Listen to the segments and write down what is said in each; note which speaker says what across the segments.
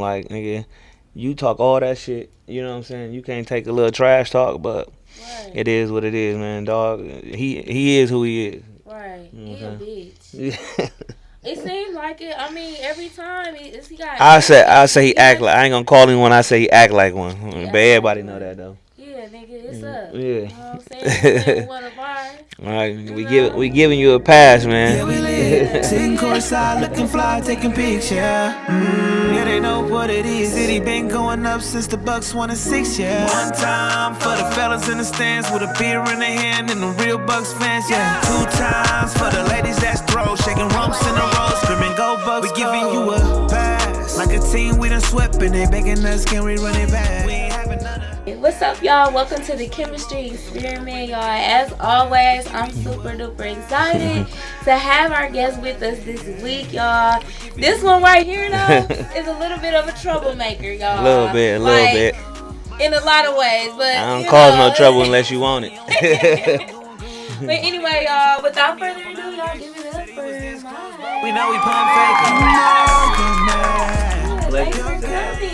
Speaker 1: Like, nigga, you talk all that shit. You know what I'm saying? You can't take a little trash talk, but
Speaker 2: Right.
Speaker 1: it is what it is, man. Dog, he is who he is.
Speaker 2: Right.
Speaker 1: You
Speaker 2: He
Speaker 1: know
Speaker 2: a
Speaker 1: what I'm
Speaker 2: bitch.
Speaker 1: saying?
Speaker 2: It seems like it. I mean, every time he got.
Speaker 1: I say he act like, I ain't gonna call him one. I say he act like one.
Speaker 2: He
Speaker 1: But
Speaker 2: act like
Speaker 1: everybody know
Speaker 2: one.
Speaker 1: that though.
Speaker 2: Yeah, nigga, it's up.
Speaker 1: Yeah.
Speaker 2: You know what I'm saying? You playing with one of ours.
Speaker 1: Alright,
Speaker 2: You
Speaker 1: we
Speaker 2: know?
Speaker 1: giving you a pass, man.
Speaker 3: Yeah, we lit. Sitting courtside, looking fly, taking pics, yeah. Yeah, they know what it is. City been going up since the Bucks won in 6, yeah. One time for the fellas in the stands with a beer in their hand and the real Bucks fans, yeah. 2 times for the ladies that's throw, shaking rumps in a row, screaming go Bucks. We giving you a pass, like a team we done swept and they begging us, can we run it back? We ain't having none of.
Speaker 2: What's up, y'all? Welcome to the Chemistry Experiment, y'all. As always, I'm super duper excited to have our guest with us this week, y'all. This one right here, though, is a little bit of a troublemaker, y'all.
Speaker 1: A little bit.
Speaker 2: In a lot of ways, but
Speaker 1: I don't cause no trouble unless you want it.
Speaker 2: But anyway, y'all, without further ado, y'all give it up for mine.
Speaker 3: We know we pump fake.
Speaker 2: Thanks for coming.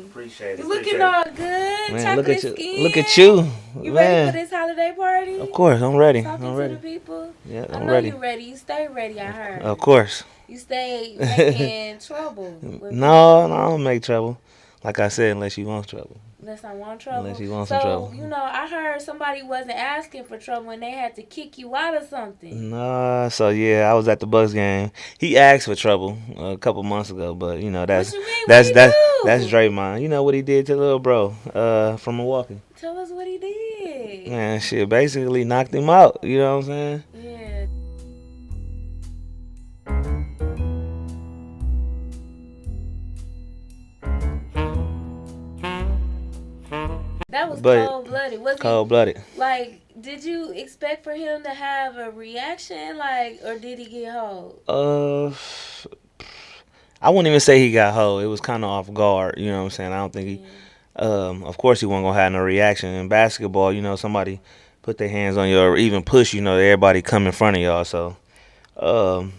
Speaker 1: Appreciate it.
Speaker 2: You looking all good.
Speaker 1: Man,
Speaker 2: chocolate skin.
Speaker 1: Look at you.
Speaker 2: You
Speaker 1: Man.
Speaker 2: ready for this holiday party?
Speaker 1: Of course, I'm ready.
Speaker 2: Talking
Speaker 1: I'm
Speaker 2: to
Speaker 1: ready.
Speaker 2: the people?
Speaker 1: Yeah,
Speaker 2: I
Speaker 1: I'm
Speaker 2: know
Speaker 1: ready.
Speaker 2: you ready. You stay ready, I heard.
Speaker 1: Of course.
Speaker 2: You stay making trouble.
Speaker 1: No, I don't make trouble. Like I said, unless you want trouble.
Speaker 2: Unless I want trouble.
Speaker 1: Unless you want some trouble.
Speaker 2: So, you know, I heard somebody wasn't asking for trouble and they had to kick you out of something.
Speaker 1: Nah, so yeah, I was at the Bucks game. He asked for trouble a couple months ago, but you know that's
Speaker 2: What you mean?
Speaker 1: that's
Speaker 2: What
Speaker 1: that's
Speaker 2: he do?
Speaker 1: that's Draymond. You know what he did to little bro from Milwaukee.
Speaker 2: Tell us what he did.
Speaker 1: Man, shit, basically knocked him out. You know what I'm saying?
Speaker 2: Yeah. That was cold-blooded. Was
Speaker 1: Cold-blooded.
Speaker 2: Like, did you expect for him to have a reaction, like, or did he get hold?
Speaker 1: I wouldn't even say he got hold. It was kind of off guard. You know what I'm saying? I don't think he. Of course, he wasn't gonna have no reaction. In basketball, you know, somebody put their hands on you or even push, you know, everybody come in front of y'all. So,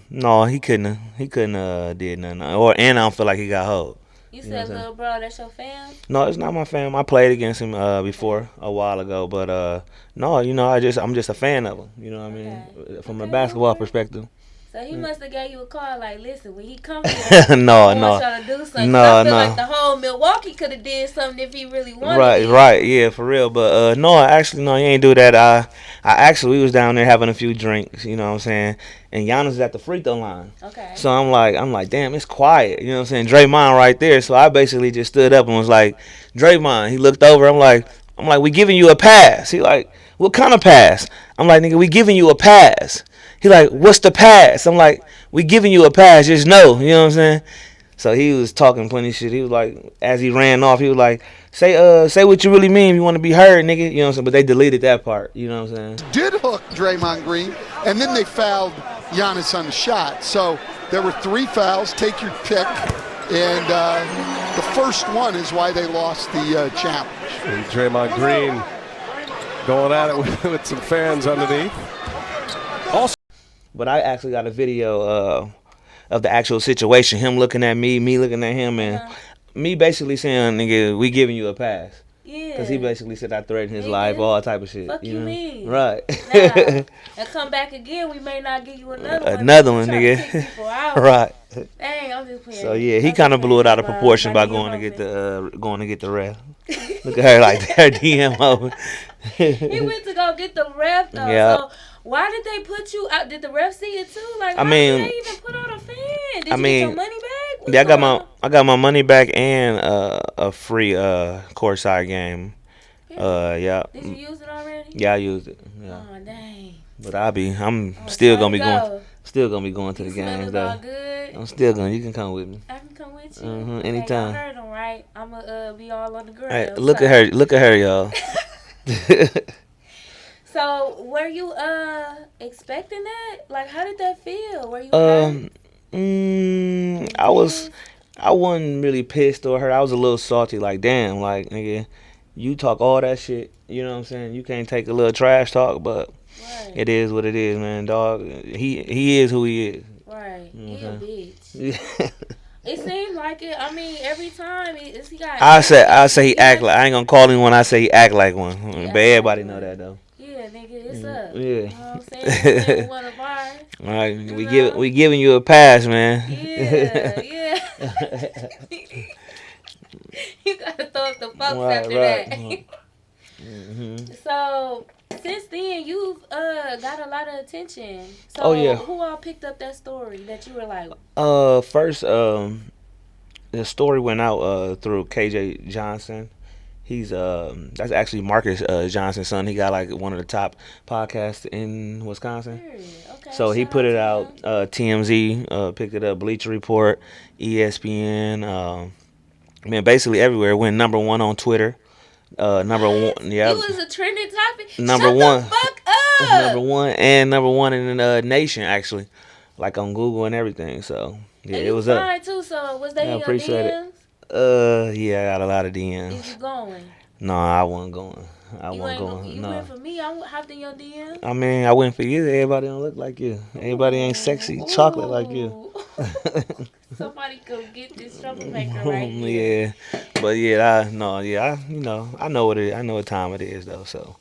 Speaker 1: no, he couldn't. He couldn't did nothing. And I don't feel like he got hold.
Speaker 2: You said, little bro, that's your fam?
Speaker 1: No, it's not my fam. I played against him before a while ago, but no, you know, I'm just a fan of him. You know what I mean? From a basketball perspective.
Speaker 2: So he must have gave you a call like, listen, when he comes here,
Speaker 1: no.
Speaker 2: I want y'all to do something.
Speaker 1: No,
Speaker 2: I feel like the whole Milwaukee could have did something if he really wanted.
Speaker 1: Right, yeah, for real. But no, actually, no, he ain't do that. I actually, we was down there having a few drinks. You know what I'm saying? And Giannis is at the free throw line.
Speaker 2: Okay.
Speaker 1: So I'm like, damn, it's quiet. You know what I'm saying? Draymond right there. So I basically just stood up and was like, Draymond. He looked over. I'm like, we giving you a pass. He like, what kind of pass? I'm like, nigga, we giving you a pass. He like, what's the pass? I'm like, we giving you a pass. Just know. You know what I'm saying? So he was talking plenty shit. He was like, as he ran off, he was like, say what you really mean if you want to be heard, nigga. You know what I'm saying? But they deleted that part. You know what I'm saying?
Speaker 4: Did hook Draymond Green, and then they fouled Giannis on the shot. So there were 3 fouls. Take your pick. And the first one is why they lost the challenge.
Speaker 5: And Draymond Green going at it with some fans underneath. Also,
Speaker 1: but I actually got a video of the actual situation. Him looking at me looking at him, and me basically saying, nigga, we giving you a pass.
Speaker 2: Yeah.
Speaker 1: Because he basically said I threatened his life, all type of shit.
Speaker 2: Fuck you
Speaker 1: know?
Speaker 2: mean?
Speaker 1: Right.
Speaker 2: Now, and come back again, we may not give you another one.
Speaker 1: Another one, nigga.
Speaker 2: Right. Dang, I'm just playing.
Speaker 1: So yeah, he kind of blew it out of proportion by going to get the ref. Look at her like that DM over.
Speaker 2: He went to go get the ref though.
Speaker 1: Yeah.
Speaker 2: So why did they put you out? Did the ref see it too? Like,
Speaker 1: I
Speaker 2: why
Speaker 1: mean,
Speaker 2: did they even put on a fan? Did you get your money back? What's
Speaker 1: yeah, I got my money back and a free courtside game. Yeah.
Speaker 2: Did you use it already?
Speaker 1: Yeah, I used it. Yeah.
Speaker 2: Oh dang.
Speaker 1: But I'm still gonna be going. Still gonna be going to the games though.
Speaker 2: All good?
Speaker 1: I'm still gonna. You can come with me.
Speaker 2: I can come with you.
Speaker 1: Anytime.
Speaker 2: Okay, I heard them right. I'ma be all on the grill.
Speaker 1: Hey, look at her. Look at her, y'all.
Speaker 2: So were you expecting that? Like, how did that feel? Were you hurt?
Speaker 1: I wasn't really pissed or hurt. I was a little salty. Like, damn, like, nigga, you talk all that shit. You know what I'm saying? You can't take a little trash talk, but it is what it is, man. Dog, he is who he is.
Speaker 2: Right. He a bitch.
Speaker 1: Yeah.
Speaker 2: It seems like it. I mean, every time he got.
Speaker 1: I say he act like. I ain't gonna call him when I say he act like one.
Speaker 2: He
Speaker 1: But
Speaker 2: act like
Speaker 1: everybody know
Speaker 2: one.
Speaker 1: that though.
Speaker 2: Yeah, nigga, it's up. You know what I'm saying? You
Speaker 1: Yeah.
Speaker 2: ain't one of ours.
Speaker 1: All right,
Speaker 2: You
Speaker 1: we
Speaker 2: know?
Speaker 1: giving you a pass, man.
Speaker 2: Yeah, yeah. You gotta throw up the folks after that. So since then, you've got a lot of attention. So
Speaker 1: Oh yeah.
Speaker 2: who all picked up that story that you were like,
Speaker 1: First, the story went out through KJ Johnson. He's that's actually Marcus Johnson's son. He got like one of the top podcasts in Wisconsin.
Speaker 2: okay,
Speaker 1: So he
Speaker 2: shout
Speaker 1: put it
Speaker 2: to
Speaker 1: out.
Speaker 2: him.
Speaker 1: TMZ picked it up. Bleacher Report, ESPN. Man, basically everywhere. It went #1 on Twitter. Number
Speaker 2: What?
Speaker 1: one, yeah.
Speaker 2: You was a trending topic.
Speaker 1: Number
Speaker 2: Shut
Speaker 1: one.
Speaker 2: the fuck
Speaker 1: Number
Speaker 2: up.
Speaker 1: one and #1 in the nation actually, like on Google and everything. So yeah,
Speaker 2: And
Speaker 1: it
Speaker 2: you
Speaker 1: was up.
Speaker 2: fine too. So was they
Speaker 1: Yeah,
Speaker 2: in your
Speaker 1: appreciate it.
Speaker 2: DMs?
Speaker 1: Yeah, I got a lot of
Speaker 2: Is
Speaker 1: DMs.
Speaker 2: you going?
Speaker 1: No, I wasn't going. I
Speaker 2: You
Speaker 1: wasn't
Speaker 2: ain't
Speaker 1: going.
Speaker 2: you
Speaker 1: No.
Speaker 2: went for me. I hopped in your DMs.
Speaker 1: I mean, I went for you. Everybody don't look like you. Everybody ain't sexy chocolate like you.
Speaker 2: Ooh. Somebody go get this troublemaker right here.
Speaker 1: Yeah, but yeah, I know what it. I know what time it is though. So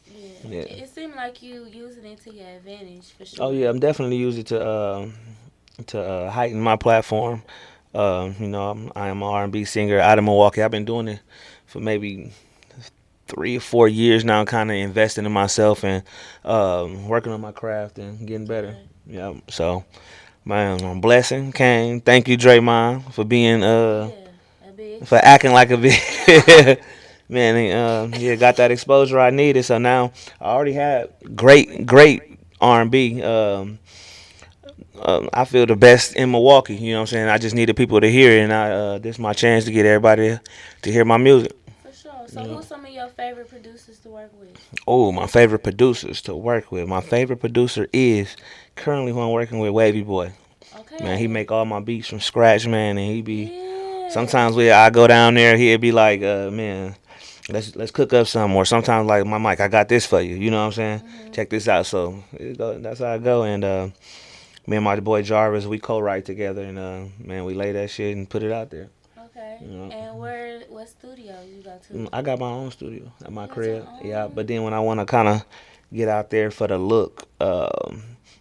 Speaker 2: Yeah.
Speaker 1: yeah.
Speaker 2: It seemed like you using it to your advantage for sure.
Speaker 1: Oh yeah, I'm definitely using it to heighten my platform. I am an R&B singer out of Milwaukee. I've been doing it for maybe 3 or 4 years now, kind of investing in myself and working on my craft and getting better. Yeah. So, man, blessing came. Thank you, Draymond, for being
Speaker 2: Yeah, a bitch.
Speaker 1: for acting like a bitch. Man, yeah, got that exposure I needed. So now I already had great R&B. I feel the best in Milwaukee. You know what I'm saying? I just needed people to hear it, and this is my chance to get everybody to hear my music.
Speaker 2: For sure. So who's some of your favorite producers to work with?
Speaker 1: Oh, my favorite producers to work with. My favorite producer is currently who I'm working with, Wavy Boy.
Speaker 2: Okay.
Speaker 1: Man, he make all my beats from scratch, man, and he be.
Speaker 2: Yeah.
Speaker 1: Sometimes I go down there, he'll be like, man, let's cook up some. Or sometimes like, my mic, I got this for you. You know what I'm saying? Check this out. So that's how I go. And me and my boy Jarvis, we co-write together, and man, we lay that shit and put it out there.
Speaker 2: Okay.
Speaker 1: Yeah.
Speaker 2: And what studio you go to?
Speaker 1: I got my own studio at my
Speaker 2: You got
Speaker 1: crib.
Speaker 2: your own?
Speaker 1: Yeah, but then when I want to kind of get out there for the look,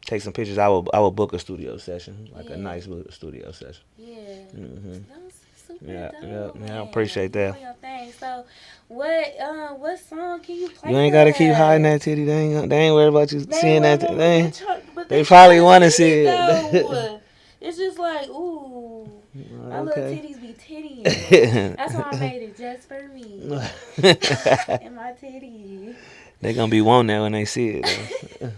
Speaker 1: take some pictures, I will book a studio session, like a nice studio session.
Speaker 2: Yeah.
Speaker 1: Mhm.
Speaker 2: That's super
Speaker 1: Yeah,
Speaker 2: dope,
Speaker 1: yeah, I
Speaker 2: man.
Speaker 1: appreciate that.
Speaker 2: Do your thing. So, what song can you play?
Speaker 1: You ain't
Speaker 2: for
Speaker 1: gotta keep
Speaker 2: us?
Speaker 1: hiding that titty. They ain't worried about you seeing that.
Speaker 2: But
Speaker 1: They probably
Speaker 2: want
Speaker 1: wanna see it.
Speaker 2: though. It's just like, ooh, my little
Speaker 1: Okay.
Speaker 2: titties be tittying. That's why I made it just for me and my titties.
Speaker 1: They gonna be wanting that when they see it. Though.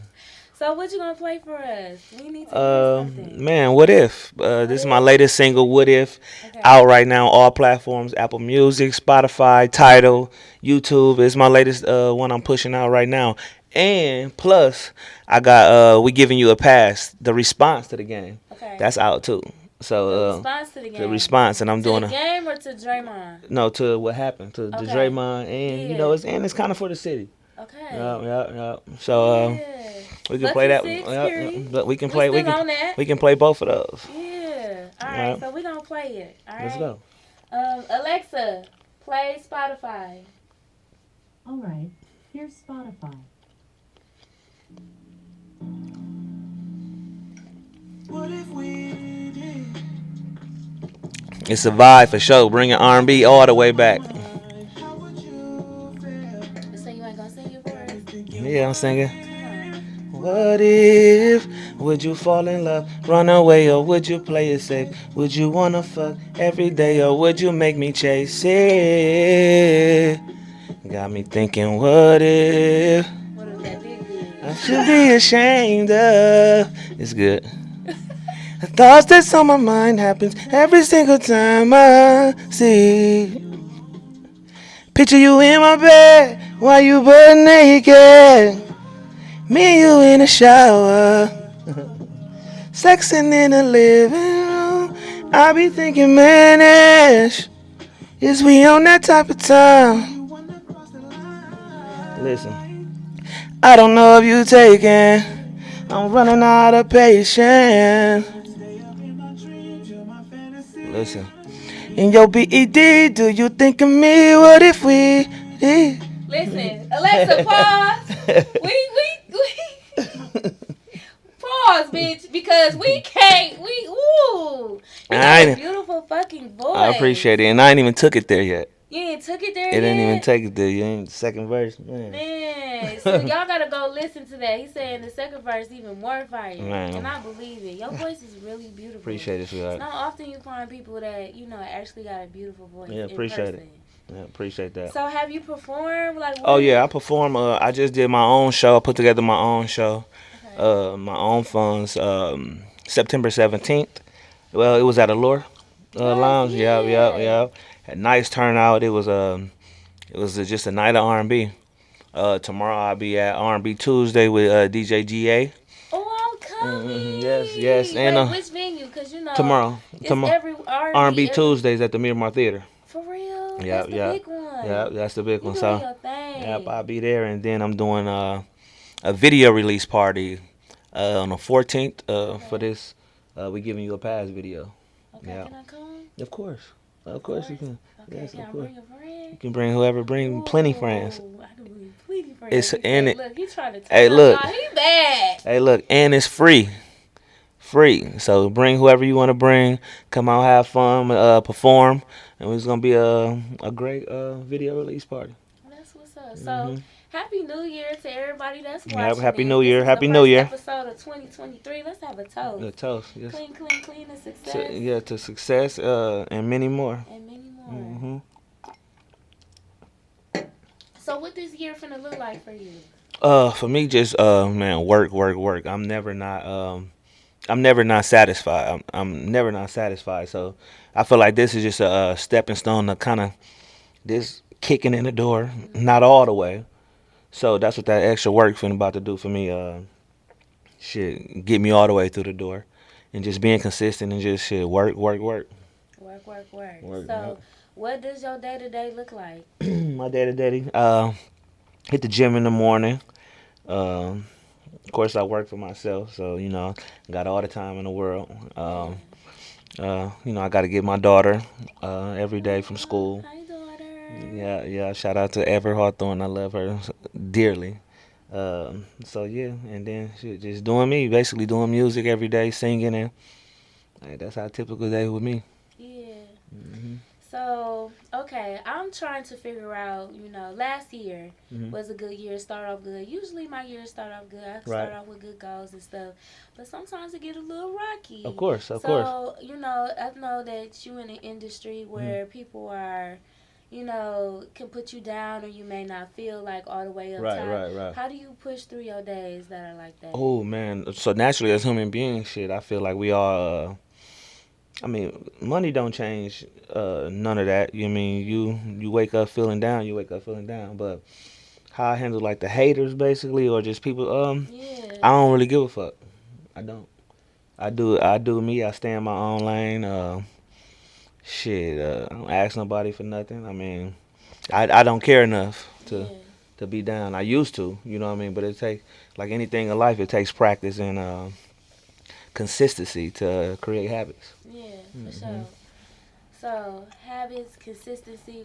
Speaker 2: So what you gonna play for us? We need to hear something.
Speaker 1: Man, What If? This is my latest single, What If,
Speaker 2: Okay.
Speaker 1: out right now, all platforms, Apple Music, Spotify, Tidal, YouTube. It's my latest one I'm pushing out right now. And plus, I got We Giving You a Pass, the response to the game.
Speaker 2: Okay.
Speaker 1: That's out too.
Speaker 2: the
Speaker 1: So
Speaker 2: response to the game.
Speaker 1: the response, and I'm
Speaker 2: to
Speaker 1: doing
Speaker 2: the
Speaker 1: a
Speaker 2: game or to Draymond?
Speaker 1: no to what happened to
Speaker 2: Okay.
Speaker 1: Draymond, and
Speaker 2: Yeah.
Speaker 1: it's kind of for the city.
Speaker 2: Okay.
Speaker 1: Yeah. So
Speaker 2: Yeah.
Speaker 1: we can
Speaker 2: Lucky
Speaker 1: play that.
Speaker 2: Six,
Speaker 1: Yeah,
Speaker 2: period.
Speaker 1: but we can
Speaker 2: We
Speaker 1: play.
Speaker 2: still on that.
Speaker 1: We can play both of those.
Speaker 2: Yeah. All right.
Speaker 1: Alright.
Speaker 2: So we're going to play it. All right.
Speaker 1: Let's go.
Speaker 2: Alexa, play Spotify.
Speaker 6: All right, here's Spotify.
Speaker 3: What if we did?
Speaker 1: It's a vibe for sure. Bringing R&B all the way back.
Speaker 3: How would you feel?
Speaker 2: So you ain't going to sing it for us?
Speaker 1: Yeah, I'm singing. What if? Would you fall in love, run away, or would you play it safe? Would you wanna fuck every day, or would you make me chase it? Got me thinking, what if?
Speaker 2: What if that did good?
Speaker 1: I should be ashamed of. It's good. The thoughts that's on my mind happens every single time I see. Picture you in my bed while you butt naked. Me and you in the shower. Sexing in the living room. I be thinking, man, is we on that type of time? Listen, I don't know if you taking. I'm running out of patience. Listen. In your BED, do you think of me? What if we did?
Speaker 2: Listen, Alexa, pause. We pause, bitch, because we can't. You got a beautiful fucking voice.
Speaker 1: I appreciate it, and I ain't even took it there yet.
Speaker 2: You ain't took it there
Speaker 1: It
Speaker 2: yet?
Speaker 1: didn't even take it there. You ain't second verse, man.
Speaker 2: Man, so y'all gotta go listen to that. He's saying the second verse even more fire,
Speaker 1: Man.
Speaker 2: and I believe it. Your voice is really beautiful.
Speaker 1: Appreciate it, sweetheart.
Speaker 2: It's not often you find people that actually got a beautiful voice.
Speaker 1: Yeah, appreciate it. Yeah, appreciate that.
Speaker 2: So have you performed? Like,
Speaker 1: oh yeah, I perform. I just did my own show. I put together my own show, my own funds. September 17th. Well, it was at Allure Lounge. Yeah. Had nice turnout. It was just a night of R&B. Tomorrow I'll be at R&B Tuesday with DJ GA.
Speaker 2: Oh, I'm coming.
Speaker 1: Yes.
Speaker 2: Wait,
Speaker 1: And
Speaker 2: which venue? Cause
Speaker 1: tomorrow,
Speaker 2: every
Speaker 1: R&B Tuesdays at the Miramar Theater.
Speaker 2: For real?
Speaker 1: Yeah,
Speaker 2: That's the big one.
Speaker 1: Yeah, that's the big one.
Speaker 2: You
Speaker 1: So,
Speaker 2: doing your thing.
Speaker 1: yep, I'll be there, and then I'm doing a video release party on the 14th for this. We giving you a pass video.
Speaker 2: Okay,
Speaker 1: Yeah.
Speaker 2: can I come?
Speaker 1: Of course you can.
Speaker 2: Okay,
Speaker 1: Yes,
Speaker 2: can I
Speaker 1: of course.
Speaker 2: bring a friend?
Speaker 1: You can bring whoever. Bring plenty friends.
Speaker 2: I can bring plenty friends.
Speaker 1: It's
Speaker 2: He
Speaker 1: in
Speaker 2: said,
Speaker 1: it.
Speaker 2: Look, he's trying to
Speaker 1: Hey,
Speaker 2: tell
Speaker 1: look.
Speaker 2: y'all he bad.
Speaker 1: Hey, look, and it's free. So bring whoever you want to bring. Come out, have fun, perform, and it's gonna be a great video release party.
Speaker 2: That's what's up. So, Happy New Year to everybody that's watching.
Speaker 1: Yep, Happy
Speaker 2: it.
Speaker 1: New Year.
Speaker 2: This is
Speaker 1: Happy
Speaker 2: the
Speaker 1: New
Speaker 2: first
Speaker 1: Year.
Speaker 2: episode of 2023. Let's have a toast.
Speaker 1: The toast. Yes.
Speaker 2: Clean, and success.
Speaker 1: To success and many more.
Speaker 2: And many more. So what this year finna look like for you?
Speaker 1: For me, just man, work. I'm never not satisfied. I'm never not satisfied. So I feel like this is just a stepping stone to kind of this kicking in the door, not all the way. So that's what that extra work finna about to do for me. Get me all the way through the door, and just being consistent and just work.
Speaker 2: Work.
Speaker 1: Work,
Speaker 2: So what does your day-to-day look like?
Speaker 1: My day-to-day, hit the gym in the morning. Of course, I work for myself, so got all the time in the world. I got to get my daughter every day from school.
Speaker 2: Hi, daughter.
Speaker 1: Yeah. Shout out to Ever Hawthorne. I love her dearly. So yeah, and then just doing me, basically doing music every day, singing, and that's how a typical day with me.
Speaker 2: Yeah. So, okay, I'm trying to figure out, last year was a good year, start off good. Usually my years start off good. I start off with good goals and stuff. But sometimes it get a little rocky.
Speaker 1: Of course.
Speaker 2: So, I know that you in an industry where people are, can put you down or you may not feel like all the way up top.
Speaker 1: Right.
Speaker 2: How do you push through your days that are like that?
Speaker 1: Oh, man. So naturally, as human beings, I feel like we all... money don't change none of that. You wake up feeling down, But how I handle like the haters basically, or just people, I don't really give a fuck. I don't. I do me. I stay in my own lane. I don't ask nobody for nothing. I don't care enough to be down. I used to, But it takes, like anything in life, it takes practice and consistency to create habits.
Speaker 2: Yeah, for sure. So habits, consistency.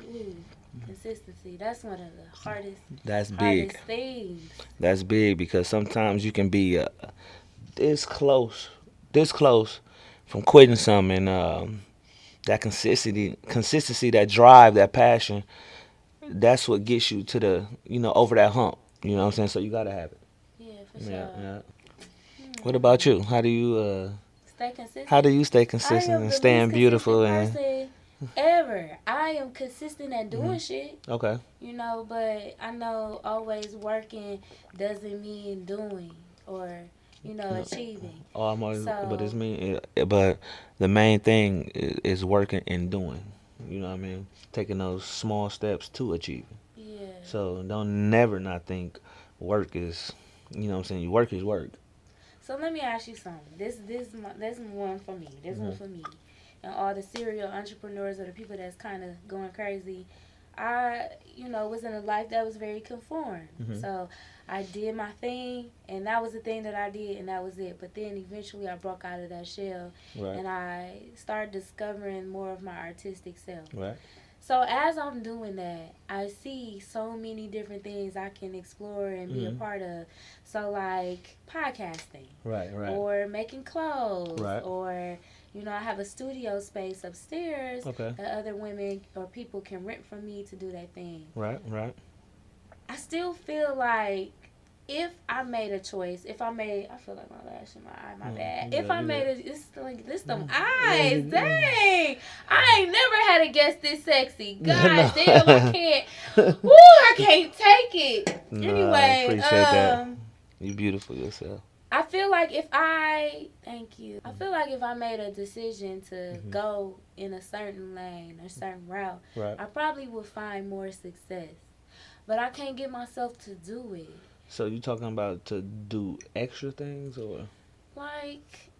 Speaker 2: Consistency. That's one of the hardest.
Speaker 1: That's big.
Speaker 2: Hardest things.
Speaker 1: That's big because sometimes you can be this close from quitting something. And that consistency, that drive, that passion. That's what gets you to the over that hump. You know what I'm saying? So you gotta have it.
Speaker 2: Yeah, for sure.
Speaker 1: Yeah. What about you? How do you
Speaker 2: stay consistent?
Speaker 1: How do you stay consistent and staying beautiful and
Speaker 2: ever? I am consistent at doing shit.
Speaker 1: Okay.
Speaker 2: But I know always working doesn't mean doing or achieving.
Speaker 1: But it's me. But the main thing is working and doing. You know what I mean? Taking those small steps to achieving.
Speaker 2: Yeah.
Speaker 1: So don't never not think work is. You know what I'm saying? Work is work.
Speaker 2: So let me ask you something. This one for me. This one for me. And all the serial entrepreneurs or the people that's kind of going crazy. I, was in a life that was very conformed.
Speaker 1: Mhm.
Speaker 2: So I did my thing, and that was the thing that I did, and that was it. But then eventually I broke out of that shell,
Speaker 1: Right.
Speaker 2: and I started discovering more of my artistic self.
Speaker 1: Right.
Speaker 2: So as I'm doing that, I see so many different things I can explore and be a
Speaker 1: Mhm.
Speaker 2: part of. So like podcasting,
Speaker 1: Right. Right.
Speaker 2: or making clothes,
Speaker 1: Right.
Speaker 2: or I have a studio space upstairs
Speaker 1: Okay.
Speaker 2: that other women or people can rent from me to do their thing.
Speaker 1: Right. Right.
Speaker 2: I still feel like if I made a choice, I feel like my lash in my eye, my bad.
Speaker 1: you
Speaker 2: If
Speaker 1: good,
Speaker 2: I
Speaker 1: you
Speaker 2: made
Speaker 1: good.
Speaker 2: a, it's like this them eyes, dang. I ain't never had a guest this sexy. God damn, I can't. Woo, I can't take it.
Speaker 1: No, I
Speaker 2: Anyway,
Speaker 1: appreciate that. You beautiful yourself.
Speaker 2: I feel like thank you. I feel like if I made a decision to go in a certain lane, a certain route,
Speaker 1: Right.
Speaker 2: I probably would find more success. But I can't get myself to do it.
Speaker 1: So you talking about to do extra things or?
Speaker 2: Like,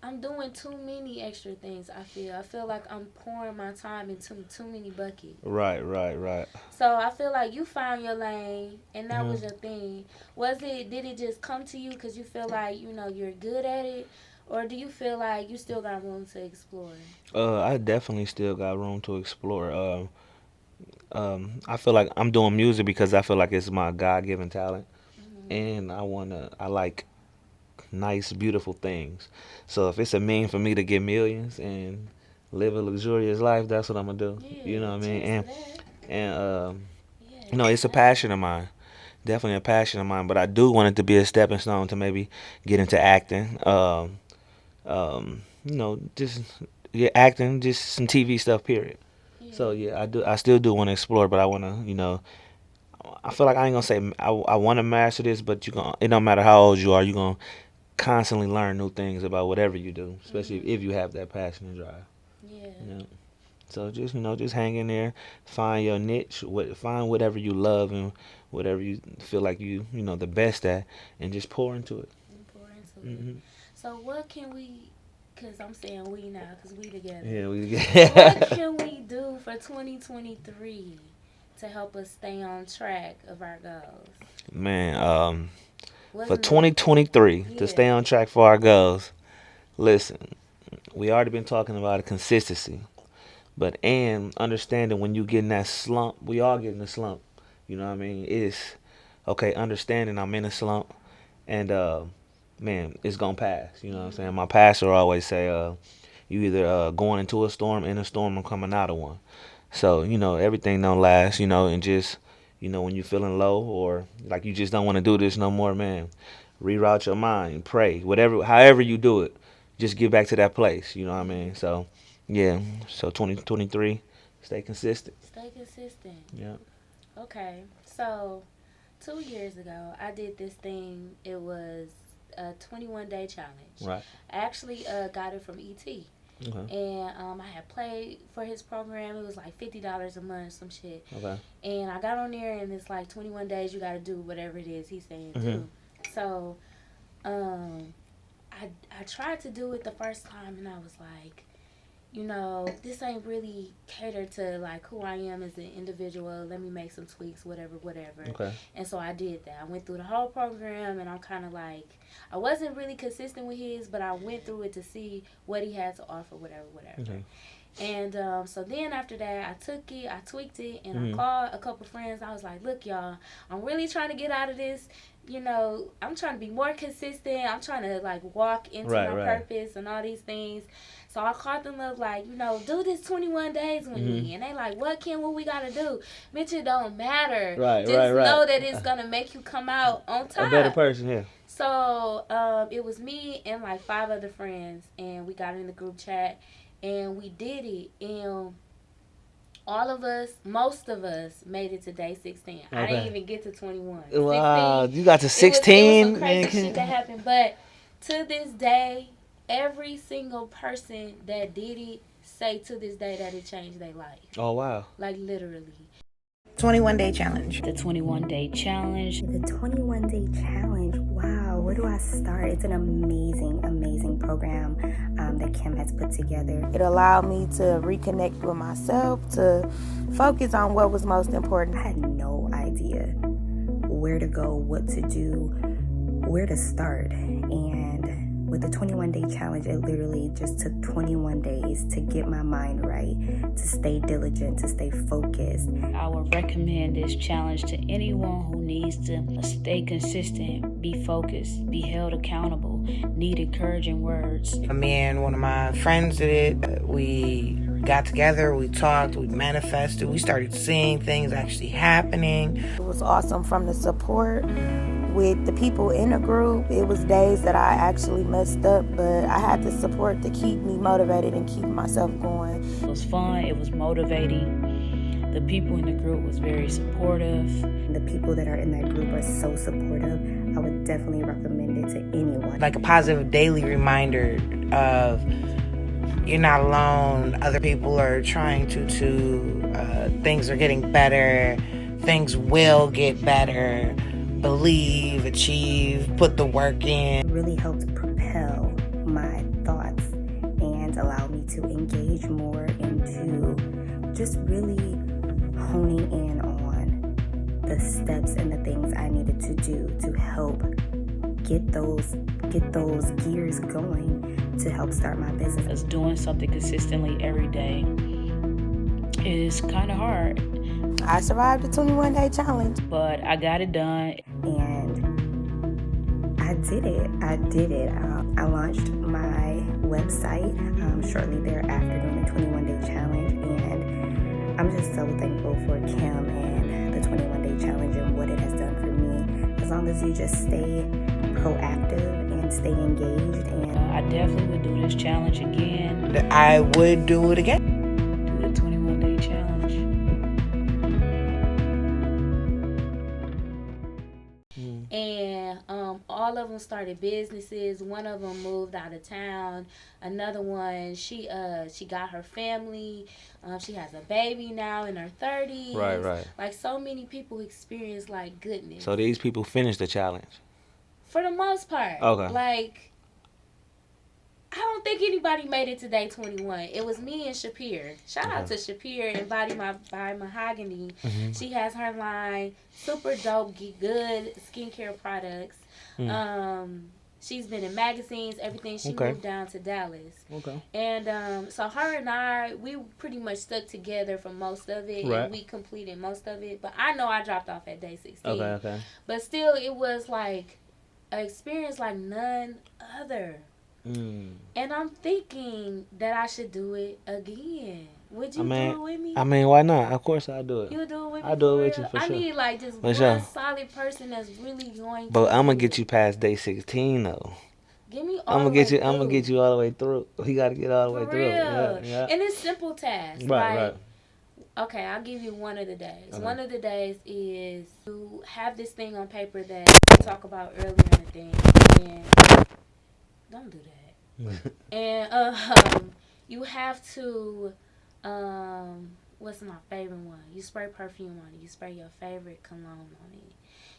Speaker 2: I'm doing too many extra things, I feel like I'm pouring my time into too many buckets.
Speaker 1: Right. Right. Right.
Speaker 2: So I feel like you found your lane, and that was your thing. Did it just come to you because you feel like, you're good at it? Or do you feel like you still got room to explore?
Speaker 1: I definitely still got room to explore. I feel like I'm doing music because I feel like it's my God-given talent, and I like nice, beautiful things. So if it's a mean for me to get millions and live a luxurious life, that's what I'm gonna do.
Speaker 2: Yeah,
Speaker 1: You know what I mean?
Speaker 2: cheers to that.
Speaker 1: And
Speaker 2: Yeah,
Speaker 1: it's a passion of mine. Definitely a passion of mine. But I do want it to be a stepping stone to maybe get into acting. Just acting, just some TV stuff. Period.
Speaker 2: yeah.
Speaker 1: So yeah, I still do want to explore, but I want to, I feel like I ain't gonna say I want to master this, but it don't matter how old you are, you gonna constantly learn new things about whatever you do, especially if you have that passion and drive.
Speaker 2: Yeah.
Speaker 1: You know? So just hang in there, find your niche, find whatever you love and whatever you feel like the best at, and just pour into it.
Speaker 2: Pour into it.
Speaker 1: Hmm.
Speaker 2: So what can we, because I'm saying we now, because we together.
Speaker 1: Yeah,
Speaker 2: What can we do for 2023 to help us stay on track of our goals?
Speaker 1: Man, for
Speaker 2: Wasn't it-
Speaker 1: 2023
Speaker 2: Yeah.
Speaker 1: to stay on track for our goals. Listen, we already been talking about consistency, and understanding when you get in that slump, we all get in a slump. You know what I mean? It's okay. Understanding I'm in a slump, and man, it's gonna pass. You know what I'm saying? My pastor always say, you either going into a storm, in a storm, or coming out of one. So everything don't last. And just when you're feeling low or like you just don't want to do this no more, man, reroute your mind, pray, however you do it, just get back to that place. You know what I mean? So yeah, so 2023, stay consistent.
Speaker 2: Stay consistent.
Speaker 1: Yeah.
Speaker 2: Okay, so 2 years ago, I did this thing. It was a 21-day challenge.
Speaker 1: Right.
Speaker 2: I actually got it from ET.
Speaker 1: Okay.
Speaker 2: And I had played for his program. It was like $50 a month, some shit.
Speaker 1: Okay.
Speaker 2: And I got on there, and it's like 21 days you got to do whatever it is he's saying
Speaker 1: Mhm.
Speaker 2: do. So I tried to do it the first time, and I was like, this ain't really catered to like who I am as an individual. Let me make some tweaks, whatever.
Speaker 1: Okay.
Speaker 2: And so I did that. I went through the whole program, and I'm kind of like, I wasn't really consistent with his, but I went through it to see what he had to offer, whatever.
Speaker 1: Okay.
Speaker 2: And so then after that, I took it, I tweaked it, and
Speaker 1: Mhm.
Speaker 2: I called a couple friends. I was like, look, y'all, I'm really trying to get out of this. I'm trying to be more consistent. I'm trying to like walk into
Speaker 1: Right,
Speaker 2: my
Speaker 1: right.
Speaker 2: purpose and all these things. So I called them up like, do this 21 days with me. And they like, what we got to do? Bitch, it don't matter.
Speaker 1: Right,
Speaker 2: Just
Speaker 1: right.
Speaker 2: know that it's going to make you come out on top.
Speaker 1: A better person, yeah.
Speaker 2: So it was me and like 5 other friends, and we got in the group chat, and we did it. And most of us made it to day 16. I didn't
Speaker 1: Okay.
Speaker 2: even get to 21.
Speaker 1: Wow,
Speaker 2: 16,
Speaker 1: you got to
Speaker 2: it
Speaker 1: 16?
Speaker 2: was some crazy shit that happened. But to this day, every single person that did it say to this day that it changed their life.
Speaker 1: Oh, wow.
Speaker 2: Like literally.
Speaker 7: 21-day challenge.
Speaker 8: The 21-day challenge.
Speaker 9: The 21-day challenge.
Speaker 7: Wow, where do I start? It's an amazing, amazing program that Kim has put together. It allowed me to reconnect with myself, to focus on what was most important. I had no idea where to go, what to do, where to start. And with the 21-day challenge, it literally just took 21 days to get my mind right, to stay diligent, to stay focused.
Speaker 8: I would recommend this challenge to anyone who needs to stay consistent, be focused, be held accountable, need encouraging words.
Speaker 9: Me and one of my friends did it. We got together, we talked, we manifested, we started seeing things actually happening. It was awesome from the support with the people in the group. It was days that I actually messed up, but I had the support to keep me motivated and keep myself going.
Speaker 8: It was fun, it was motivating. The people in the group was very supportive.
Speaker 7: The people that are in that group are so supportive. I would definitely recommend it to anyone.
Speaker 9: Like a positive daily reminder of you're not alone. Other people are trying to things are getting better. Things will get better. Believe, achieve, put the work in.
Speaker 7: It really helped propel my thoughts and allow me to engage more into just really honing in on the steps and the things I needed to do to help get those gears going to help start my business.
Speaker 8: Because doing something consistently every day is kind of hard.
Speaker 7: I survived the 21-day challenge.
Speaker 8: But I got it done.
Speaker 7: And I did it. I launched my website shortly thereafter doing the 21-day challenge. And I'm just so thankful for Kim and the 21-day challenge and what it has done for me. As long as you just stay proactive and stay engaged. And
Speaker 8: I definitely would do this challenge again.
Speaker 9: I would do it again.
Speaker 8: Do the 21-day challenge.
Speaker 2: And all of them started businesses. One of them moved out of town. Another one, she got her family. She has a baby now in her 30s.
Speaker 1: Right.
Speaker 2: Like, so many people experience, like, goodness.
Speaker 1: So these people finished the challenge?
Speaker 2: For the most part.
Speaker 1: Okay.
Speaker 2: Like, I don't think anybody made it to day 21. It was me and Shapir. Shout out to Shapir, Embodies by Mahogany.
Speaker 1: Mm-hmm.
Speaker 2: She has her line, super dope, good skincare products. She's been in magazines, everything. She moved down to Dallas.
Speaker 1: Okay.
Speaker 2: And so her and I, we pretty much stuck together for most of it.
Speaker 1: Right.
Speaker 2: And we completed most of it. But I know I dropped off at day 16.
Speaker 1: Okay.
Speaker 2: But still, it was like an experience like none other. And I'm thinking that I should do it again. Would you do it with me?
Speaker 1: I mean, why not? Of course I'll do it.
Speaker 2: You'll do it with me?
Speaker 1: I'll do it with you for sure.
Speaker 2: I need like just one solid person that's really going to.
Speaker 1: But I'm gonna get you past day 16 though.
Speaker 2: Give me all the way through.
Speaker 1: I'm gonna get you all the way through. We gotta get all the way
Speaker 2: For
Speaker 1: through.
Speaker 2: real.
Speaker 1: Yeah.
Speaker 2: And it's simple tasks.
Speaker 1: Right.
Speaker 2: Okay, I'll give you one of the days.
Speaker 1: Okay.
Speaker 2: One of the days is to have this thing on paper that we talk about earlier in the thing. And don't do that. And you have to what's my favorite one? You spray perfume on it. You spray your favorite cologne on it.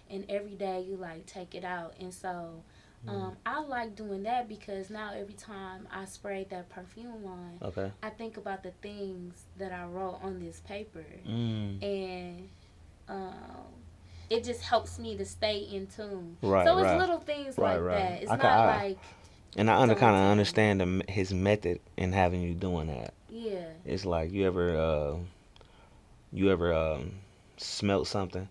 Speaker 2: And every day you like take it out. And so I like doing that because now every time I spray that perfume on, I think about the things that I wrote on this paper. And it just helps me to stay in tune. So it's little things like that. It's not like...
Speaker 1: And I kind of understand his method in having you doing that.
Speaker 2: Yeah.
Speaker 1: It's like you ever smelt something,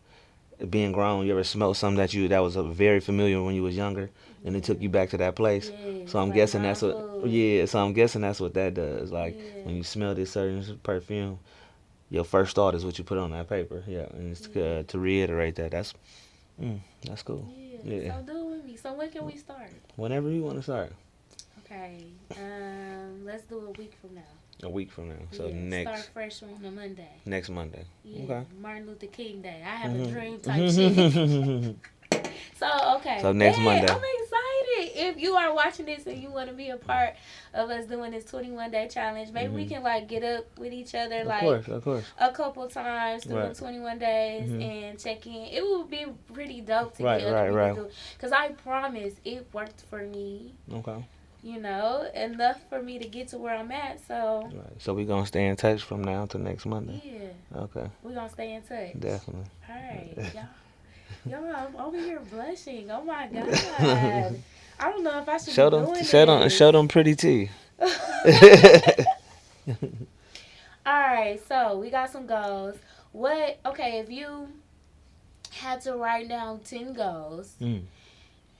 Speaker 1: being grown. You ever smelt something that was very familiar when you was younger, and it took you back to that place.
Speaker 2: Yeah,
Speaker 1: so I'm guessing that's what. Yeah. So I'm guessing that's what that does. Like when you smell this certain perfume, your first thought is what you put on that paper. Yeah. And it's to reiterate that. That's cool. Yeah.
Speaker 2: So do it with me. So when can we start?
Speaker 1: Whenever you want to start.
Speaker 2: Okay. Let's do a week from now.
Speaker 1: A week from now. So
Speaker 2: start fresh on a Monday.
Speaker 1: Next Monday.
Speaker 2: Yeah.
Speaker 1: Okay.
Speaker 2: Martin Luther King Day. I have a dream type shit. So okay.
Speaker 1: So next Monday.
Speaker 2: I'm excited. if you are watching this and you want to be a part of us doing this 21-day challenge, maybe we can like get up with each other
Speaker 1: Of course.
Speaker 2: a couple times through
Speaker 1: Right.
Speaker 2: the 21 days and check in. It would be pretty dope to
Speaker 1: Right,
Speaker 2: get other
Speaker 1: right,
Speaker 2: people to do. Because I promise it worked for me.
Speaker 1: Okay.
Speaker 2: You know, enough for me to get to where I'm at. So,
Speaker 1: Right. So we gonna stay in touch from now to next Monday.
Speaker 2: yeah.
Speaker 1: Okay.
Speaker 2: We're going to stay in touch.
Speaker 1: Definitely.
Speaker 2: All right. Y'all, I'm over here blushing. Oh, my God. I don't know if I should
Speaker 1: Show
Speaker 2: be
Speaker 1: them,
Speaker 2: doing this.
Speaker 1: show them pretty tea.
Speaker 2: All right. So, we got some goals. Okay, if you had to write down 10 goals, and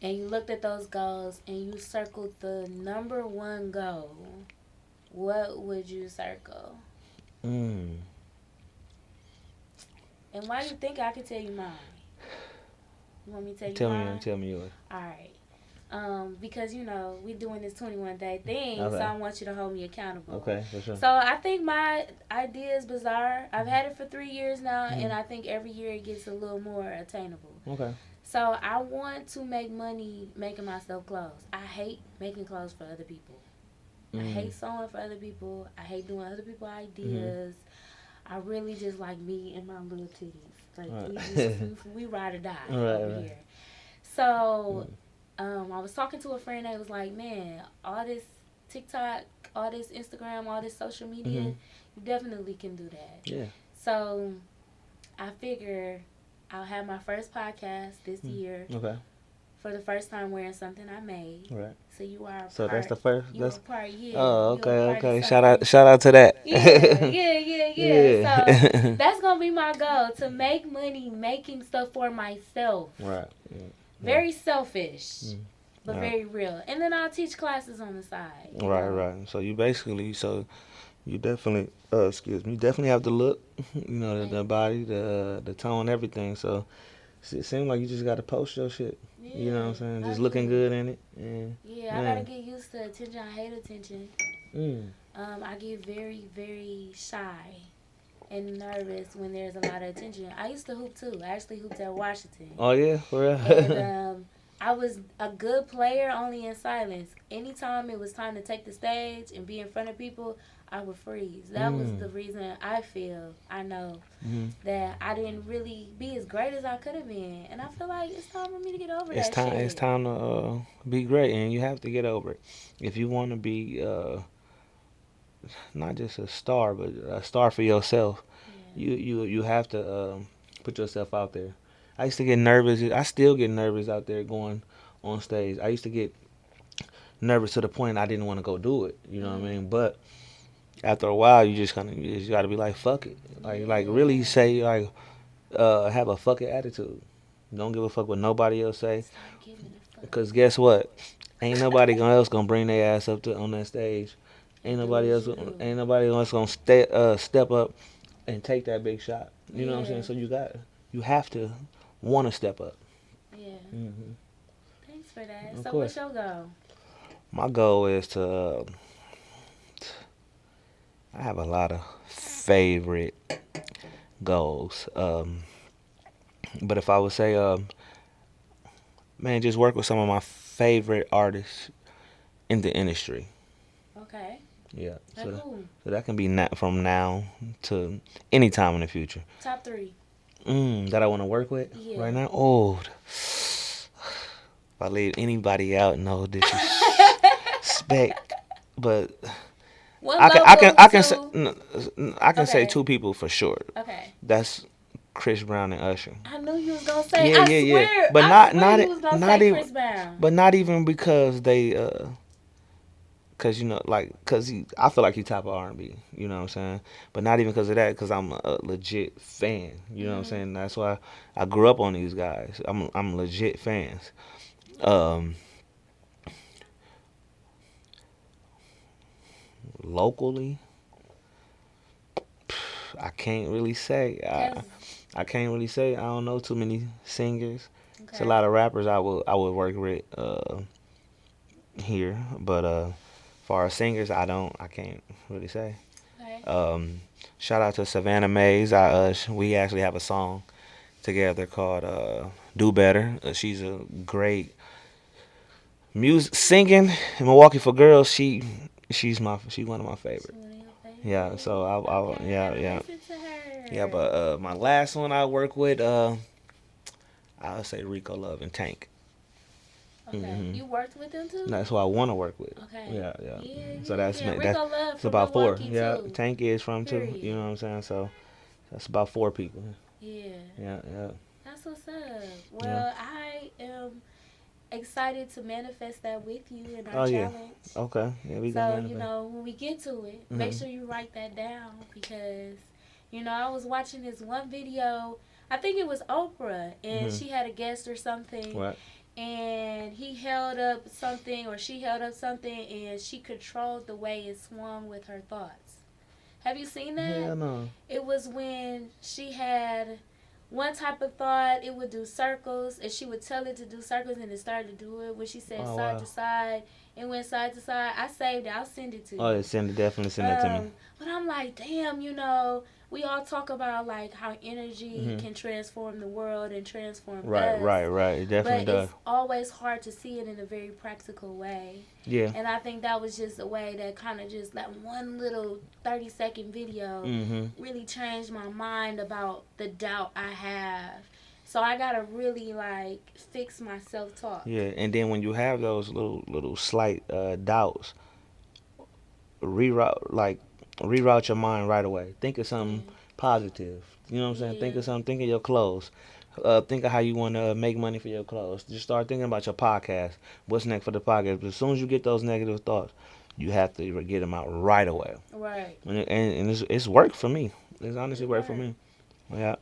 Speaker 2: you looked at those goals and you circled the number one goal, what would you circle? And why do you think I could tell you mine? You want me to tell you mine?
Speaker 1: Tell me yours.
Speaker 2: All right. Because, you know, we doing this 21-day thing,
Speaker 1: Okay.
Speaker 2: so I want you to hold me accountable.
Speaker 1: Okay, for sure.
Speaker 2: So I think my idea is bizarre. I've had it for 3 years now, and I think every year it gets a little more attainable.
Speaker 1: Okay.
Speaker 2: So I want to make money making myself clothes. I hate making clothes for other people. I hate sewing for other people. I hate doing other people's ideas. I really just like me and my little titties. Like we ride or die over here. So I was talking to a friend that was like, man, all this TikTok, all this Instagram, all this social media, you definitely can do that.
Speaker 1: Yeah.
Speaker 2: So I figure I'll have my first podcast this year.
Speaker 1: Okay.
Speaker 2: For the first time wearing something I made.
Speaker 1: Right.
Speaker 2: So you are a part.
Speaker 1: So that's the first.
Speaker 2: You're a part, yeah.
Speaker 1: Oh,
Speaker 2: You're
Speaker 1: okay.
Speaker 2: a part of
Speaker 1: Shout out to that.
Speaker 2: Yeah. So that's gonna be my goal, to make money making stuff for myself.
Speaker 1: Right. Yeah.
Speaker 2: Very selfish, but
Speaker 1: Right.
Speaker 2: very real. And then I'll teach classes on the side.
Speaker 1: Right. So you definitely, you definitely have the look, you know, the body, the tone, everything. So it seems like you just got to post your shit.
Speaker 2: Yeah,
Speaker 1: you know what I'm saying? Just looking good in it.
Speaker 2: Yeah, I gotta get used to attention. I hate attention. I get very, very shy and nervous when there's a lot of attention. I used to hoop too. I actually hooped at Washington.
Speaker 1: Oh yeah, for real.
Speaker 2: And I was a good player only in silence. Anytime it was time to take the stage and be in front of people, I would freeze. That was the reason I know that I didn't really be as great as I could have been. And I feel like it's time for me to get over that shit.
Speaker 1: It's time to be great, and you have to get over it. If you want to be not just a star, but a star for yourself, you have to put yourself out there. I used to get nervous. I still get nervous out there going on stage. I used to get nervous to the point I didn't want to go do it. You know what I mean? But after a while, you just got to be like, fuck it. Like really say, like, have a fuck it attitude. Don't give a fuck what nobody else say. Because guess what? Ain't nobody else gonna bring their ass up on that stage. Ain't nobody else gonna step up and take that big shot. You know what I'm saying? So you have to want to step up.
Speaker 2: Yeah. Thanks for that.
Speaker 1: Of
Speaker 2: So
Speaker 1: course.
Speaker 2: what's your goal?
Speaker 1: My goal is to. I have a lot of favorite goals, but if I would say, man, just work with some of my favorite artists in the industry.
Speaker 2: Okay.
Speaker 1: Yeah.
Speaker 2: Cool.
Speaker 1: So that can be from now to any time in the future.
Speaker 2: Top 3.
Speaker 1: That I want to work with right now. Oh, if I leave anybody out, no disrespect, but I can say 2 people for sure.
Speaker 2: Okay.
Speaker 1: That's Chris Brown and Usher.
Speaker 2: I knew you was gonna say.
Speaker 1: Yeah. But not even because they cause you know I feel like he top of R&B. You know what I'm saying? But not even because of that. Cause I'm a legit fan. You know what I'm saying? That's why I grew up on these guys. I'm legit fans. Locally, I can't really say. I can't really say. I don't know too many singers. Okay. It's a lot of rappers I would work with here, but as far as singers, I can't really say. Okay. Shout out to Savannah Mays. We actually have a song together called "Do Better." She's a great Music, singing in Milwaukee for girls. She's one of my favorites.
Speaker 2: One of your favorites?
Speaker 1: Yeah. So
Speaker 2: Okay,
Speaker 1: yeah,
Speaker 2: gotta
Speaker 1: yeah,
Speaker 2: listen to her.
Speaker 1: yeah. But my last one I work with, I would say Rico Love and Tank.
Speaker 2: Okay, you worked with them too?
Speaker 1: That's who I want to work with.
Speaker 2: Okay.
Speaker 1: Yeah.
Speaker 2: Yeah,
Speaker 1: So that's
Speaker 2: Rico Love
Speaker 1: it's
Speaker 2: from
Speaker 1: about four.
Speaker 2: Milwaukee
Speaker 1: Yeah.
Speaker 2: too.
Speaker 1: Tank is from too.
Speaker 2: Period.
Speaker 1: You know what I'm saying? So that's about 4 people.
Speaker 2: Yeah.
Speaker 1: Yeah.
Speaker 2: That's what's up. Well, I am excited to manifest that with you in our challenge.
Speaker 1: Okay. Yeah, we
Speaker 2: So,
Speaker 1: gonna
Speaker 2: you
Speaker 1: manifest.
Speaker 2: know, when we get to it, make sure you write that down because, you know, I was watching this one video. I think it was Oprah, and she had a guest or something.
Speaker 1: What?
Speaker 2: And he held up something, or she held up something, and she controlled the way it swung with her thoughts. Have you seen that?
Speaker 1: Yeah, no.
Speaker 2: It was when she had one type of thought, it would do circles, and she would tell it to do circles, and it started to do it. When she said side to side, it went side to side. I saved it. I'll send it to you.
Speaker 1: Oh, yeah, definitely send it to me.
Speaker 2: But I'm like, damn, you know, we all talk about like how energy can transform the world and transform us.
Speaker 1: Right. It definitely
Speaker 2: But
Speaker 1: does.
Speaker 2: it's always hard to see it in a very practical way.
Speaker 1: Yeah.
Speaker 2: And I think that was just a way that kind of just that one little 30-second video really changed my mind about the doubt I have. So I gotta really like fix my self-talk.
Speaker 1: Yeah, and then when you have those little slight doubts, reroute your mind right away. Think of something positive. You know what I'm saying? Think of something. Think of your clothes. Think of how you want to make money for your clothes. Just start thinking about your podcast. What's next for the podcast? But as soon as you get those negative thoughts, you have to get them out right away.
Speaker 2: Right.
Speaker 1: And it's worked for me. It's honestly worked for me. Yeah.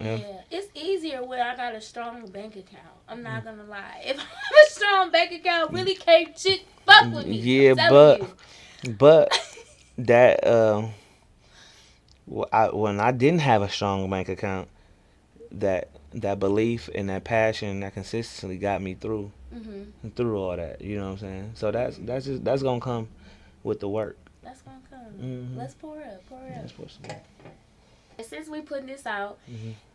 Speaker 2: It's easier when I got a strong bank account. I'm not gonna lie. If I have a strong bank account, really can't shit fuck with me.
Speaker 1: Yeah, but that when I didn't have a strong bank account, that belief and that passion and that consistency got me through all that. You know what I'm saying? So that's gonna come with the work.
Speaker 2: That's gonna come. Let's pour up.
Speaker 1: Let's pour some.
Speaker 2: Since we putting this out,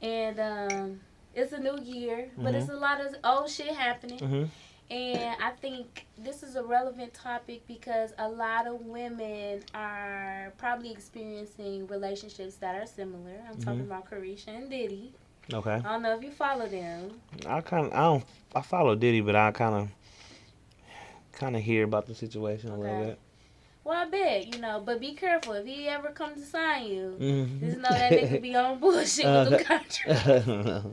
Speaker 2: and it's a new year, but it's a lot of old shit happening. And I think this is a relevant topic because a lot of women are probably experiencing relationships that are similar. I'm talking about Carisha and Diddy.
Speaker 1: Okay.
Speaker 2: I don't know if you follow them.
Speaker 1: I follow Diddy, but I kind of hear about the situation a little bit.
Speaker 2: Well, I bet, you know, but be careful. If he ever comes to sign you, just know that nigga be on bullshit with them contracts.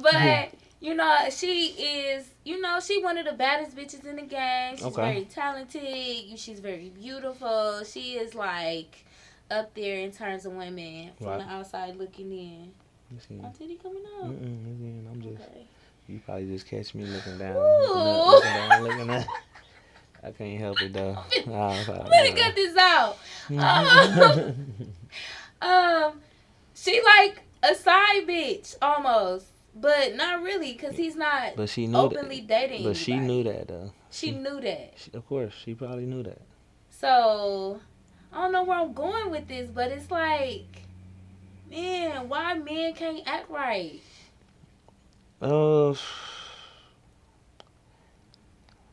Speaker 2: But, you know, she is, you know, she one of the baddest bitches in the game. She's very talented. She's very beautiful. She is, like, up there in terms of women from the outside looking in. Oh, did he coming out?
Speaker 1: I'm just, you probably just catch me looking down. Looking at. I can't help it though.
Speaker 2: I'm gonna cut this out. She like a side bitch almost, but not really, cause he's not openly dating.
Speaker 1: But she knew that though.
Speaker 2: She knew that.
Speaker 1: Of course, she probably knew that.
Speaker 2: So I don't know where I'm going with this, but it's like, man, why men can't act right?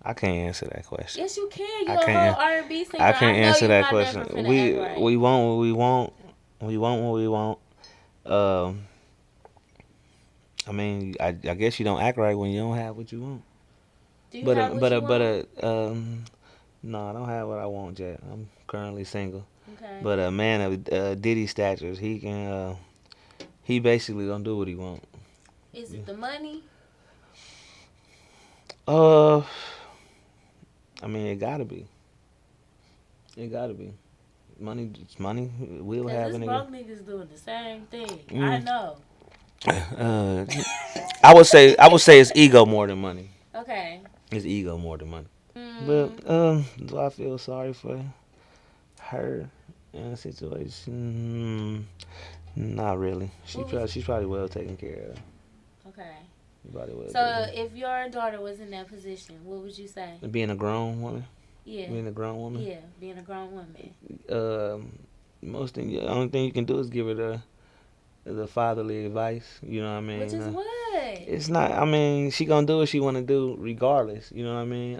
Speaker 1: I can't answer that question.
Speaker 2: Yes, you can. You're a whole R&B singer.
Speaker 1: I can't answer that
Speaker 2: never
Speaker 1: question.
Speaker 2: finna act right.
Speaker 1: We want what we want. We want what we want. I mean, I guess you don't act right when you don't have what you want.
Speaker 2: Do you have what you want?
Speaker 1: No, I don't have what I want yet. I'm currently single.
Speaker 2: Okay.
Speaker 1: But a man of Diddy statures, he can. He basically gonna do what he want.
Speaker 2: Is it the money?
Speaker 1: I mean, it gotta be. Money, it's money. We'll have
Speaker 2: this
Speaker 1: it.
Speaker 2: broke niggas doing the same thing. I know.
Speaker 1: I would say it's ego more than money.
Speaker 2: Okay.
Speaker 1: It's ego more than money. But do I feel sorry for her in a situation? Not really. She's probably well taken care of.
Speaker 2: Okay.
Speaker 1: Well
Speaker 2: so if your daughter was in that position, what would you say?
Speaker 1: Being a grown woman.
Speaker 2: Yeah.
Speaker 1: Being a grown woman.
Speaker 2: Yeah, being a grown woman.
Speaker 1: The only thing you can do is give her the fatherly advice. You know what I mean?
Speaker 2: Which is what?
Speaker 1: It's not. I mean, she gonna do what she wanna do regardless. You know what I mean?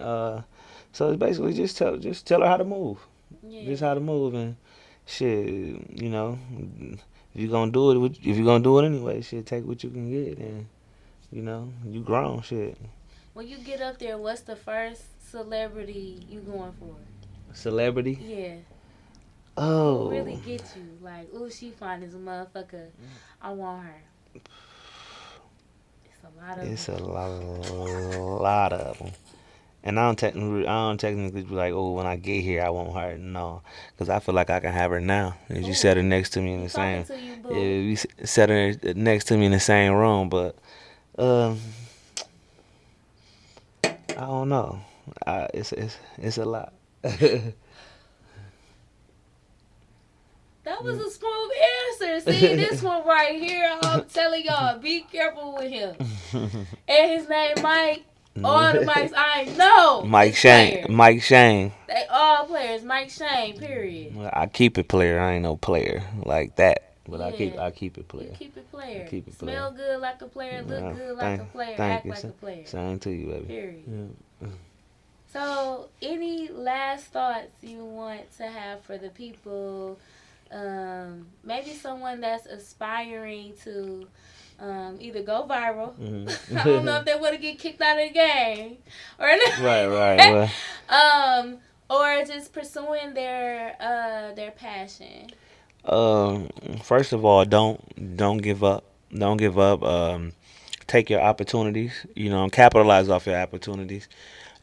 Speaker 1: So it's basically just tell her how to move.
Speaker 2: Yeah.
Speaker 1: Just how to move and shit. You know, if you gonna do it, if you gonna do it anyway, shit, take what you can get, and you know, you grown, shit.
Speaker 2: When you get up there, what's the first celebrity you going for?
Speaker 1: Celebrity?
Speaker 2: Yeah.
Speaker 1: Oh.
Speaker 2: Who really get you? Like, ooh, she fine as a motherfucker. I want her. It's a
Speaker 1: lot of them. And I don't technically be like, oh, when I get here, I want her. No, because I feel like I can have her now. If you set her next to me in the same, you set her next to me in the same room. But I don't know. It's a lot.
Speaker 2: That was a smooth answer. See, this one right here, I'm telling y'all, be careful with him. And his name Mike. All the Mikes I know.
Speaker 1: Mike Shane. Mike Shane.
Speaker 2: They all players. Mike Shane. Period.
Speaker 1: I keep it player. I ain't no player like that. But yeah. I keep it player.
Speaker 2: You keep it player.
Speaker 1: Keep it
Speaker 2: Smell good like a player. Look good like a player. Act like a player.
Speaker 1: Same to you, baby.
Speaker 2: Period. Yeah. So, any last thoughts you want to have for the people? Maybe someone that's aspiring to either go viral. Mm-hmm. I don't know if they want to get kicked out of the game or not.
Speaker 1: Right.
Speaker 2: Or just pursuing their passion.
Speaker 1: First of all, don't give up. Don't give up. Take your opportunities. You know, capitalize off your opportunities.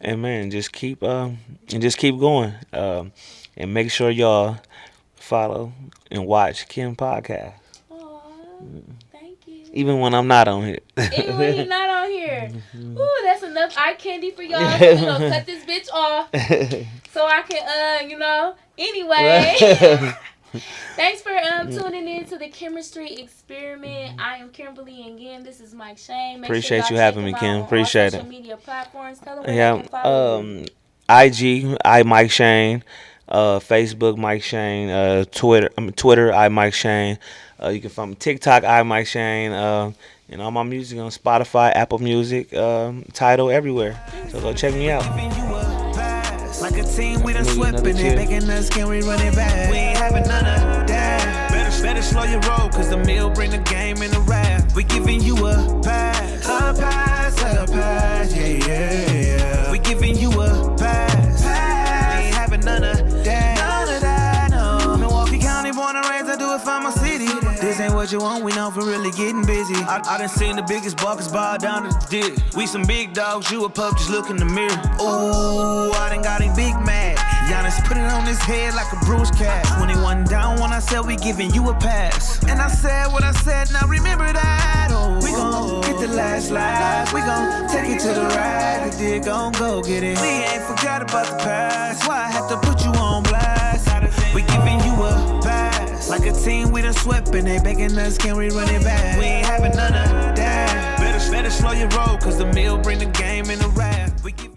Speaker 1: And man, just keep going. And make sure y'all follow and watch Kim podcast.
Speaker 2: Aw, thank you.
Speaker 1: Even when I'm not on here.
Speaker 2: Even when you're not on here. Ooh, that's enough eye candy for y'all. So we're gonna cut this bitch off so I can, anyway. Thanks for tuning in to the Chemistry Experiment. I am Kimberly, and again, this is Mike Shane.
Speaker 1: Appreciate you having me, Kim. Appreciate it.
Speaker 2: Social media platforms. Tell them where they can follow you.
Speaker 1: IG, I Mike Shane. Facebook, Mike Shane. Twitter, I Mike Shane. You can find me TikTok, I Mike Shane. And all my music on Spotify, Apple Music, Tidal, everywhere. So go check me out.
Speaker 3: Like a team, we done swept in it, making us, can we run it back? We ain't having none of that. Better slow your roll, cause the meal bring the game in the rap. We giving you a pass, yeah. We giving you a pass. We ain't having none of that, no. Milwaukee County, born and raised, I do it for my city. This ain't what you want, we know for really getting busy. I done seen the biggest buckets bow down to the dick. We some big dogs, you a pup, just look in the mirror. Ooh, I done got him big mad. Giannis put it on his head like a bruised cat. 21 down when I said we giving you a pass. And I said what I said, now remember that. Oh, we gon' get the last laugh. We gon' take it to the right. The dig gon' go get it. We ain't forgot about the past. Why I have to put you on blast? We giving you a pass. Like a team, we done swept and they begging us, can we run it back? We ain't having none of that. Better slow your roll, cause the meal bring the game in the rap.